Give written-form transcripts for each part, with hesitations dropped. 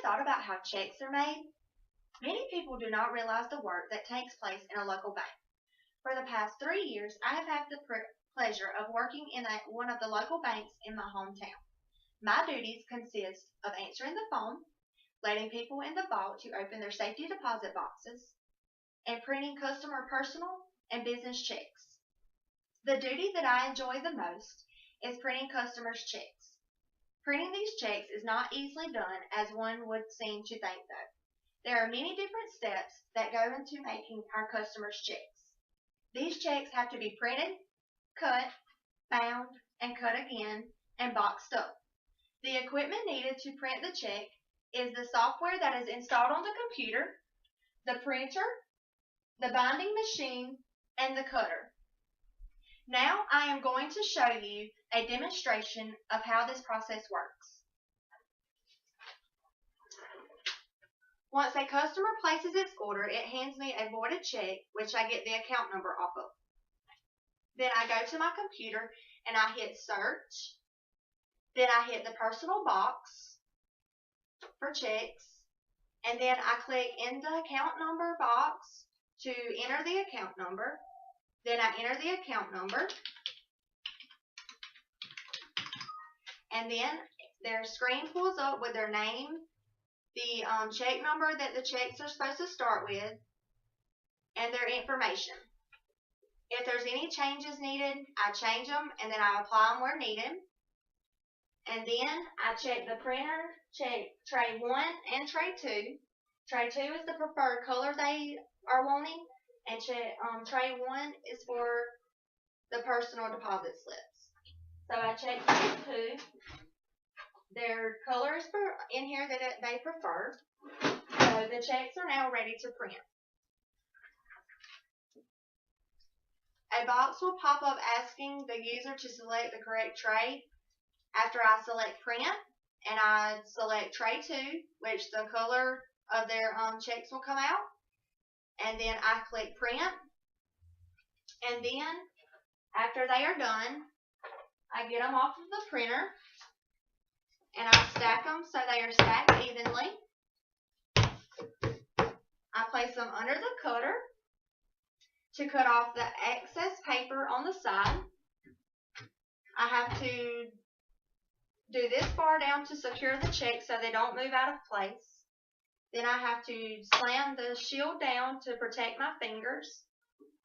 thought about how checks are made? Many people do not realize the work that takes place in a local bank. For the past 3 years, I have had the pleasure of working in one of the local banks in my hometown. My duties consist of answering the phone, letting people in the vault to open their safety deposit boxes, and printing customer personal and business checks. The duty that I enjoy the most is printing customers' checks. Printing these checks is not easily done as one would seem to think though. There are many different steps that go into making our customers' checks. These checks have to be printed, cut, bound, and cut again, and boxed up. The equipment needed to print the check is the software that is installed on the computer, the printer, the binding machine, and the cutter. Now I am going to show you a demonstration of how this process works. Once a customer places its order, it hands me a voided check, which I get the account number off of. Then I go to my computer and I hit search. Then I hit the personal box for checks. And then I click in the account number box to enter the account number. Then I enter the account number. And then their screen pulls up with their name, the check number that the checks are supposed to start with, and their information. If there's any changes needed, I change them and then I apply them where needed. And then I check the printer, check tray 1 and tray 2. Tray 2 is the preferred color they are wanting, and tray 1 is for the personal deposit slips. So I check tray 2. Their color is in here that they prefer. So the checks are now ready to print. A box will pop up asking the user to select the correct tray. After I select print, and I select tray 2, which the color of their checks will come out, and then I click print, and then after they are done, I get them off of the printer, and I stack them so they are stacked evenly. I place them under the cutter to cut off the excess paper on the side. I have to do this far down to secure the check so they don't move out of place. Then I have to slam the shield down to protect my fingers.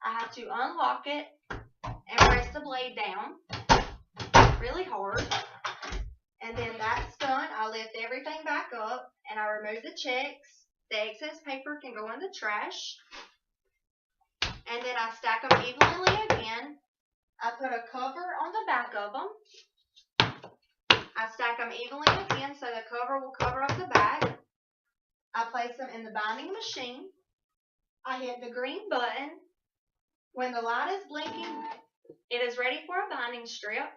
I have to unlock it and press the blade down really hard. And then that's done. I lift everything back up and I remove the checks. The excess paper can go in the trash. And then I stack them evenly again. I put a cover on the back of them. I stack them evenly again so the cover will cover up the back. I place them in the binding machine. I hit the green button. When the light is blinking, it is ready for a binding strip.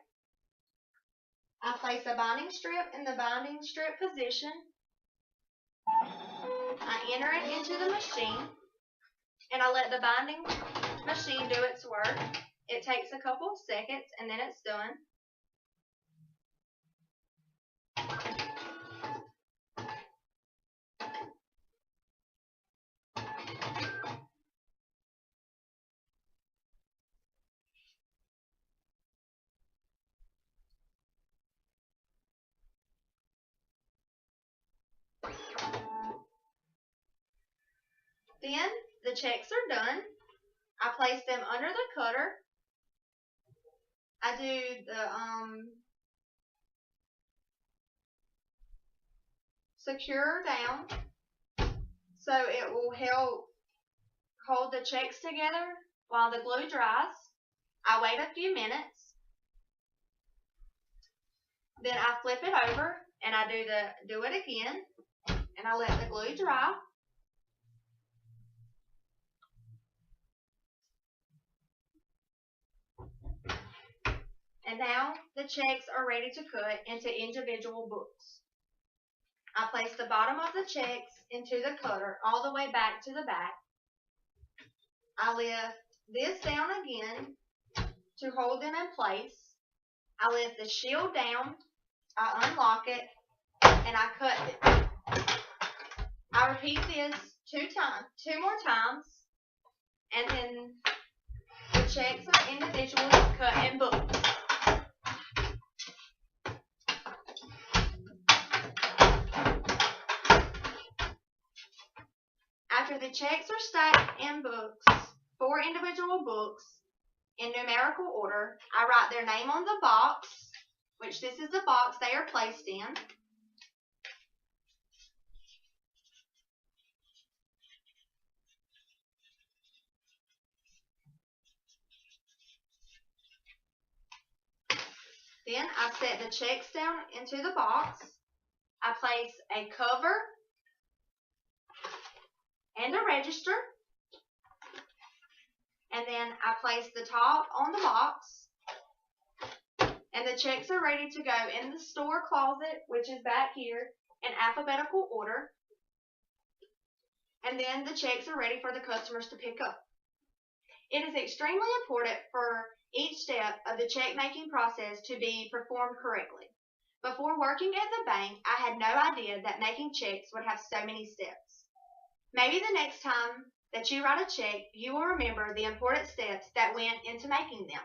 I place a binding strip in the binding strip position. I enter it into the machine, and I let the binding machine do its work. It takes a couple of seconds, and then it's done. Then the checks are done. I place them under the cutter. I do the secure down so it will help hold the checks together while the glue dries. I wait a few minutes. Then I flip it over and I do it again, and I let the glue dry. And now the checks are ready to cut into individual books. I place the bottom of the checks into the cutter all the way back to the back. I lift this down again to hold them in place. I lift the shield down, I unlock it, and I cut it. I repeat this two more times, and then the checks are individually cut in books. After the checks are stacked in books, 4 individual books, in numerical order, I write their name on the box, which this is the box they are placed in. Then I set the checks down into the box. I place a cover and a register. And then I place the top on the box. And the checks are ready to go in the store closet, which is back here, in alphabetical order. And then the checks are ready for the customers to pick up. It is extremely important for each step of the check making process to be performed correctly. Before working at the bank, I had no idea that making checks would have so many steps. Maybe the next time that you write a check, you will remember the important steps that went into making them.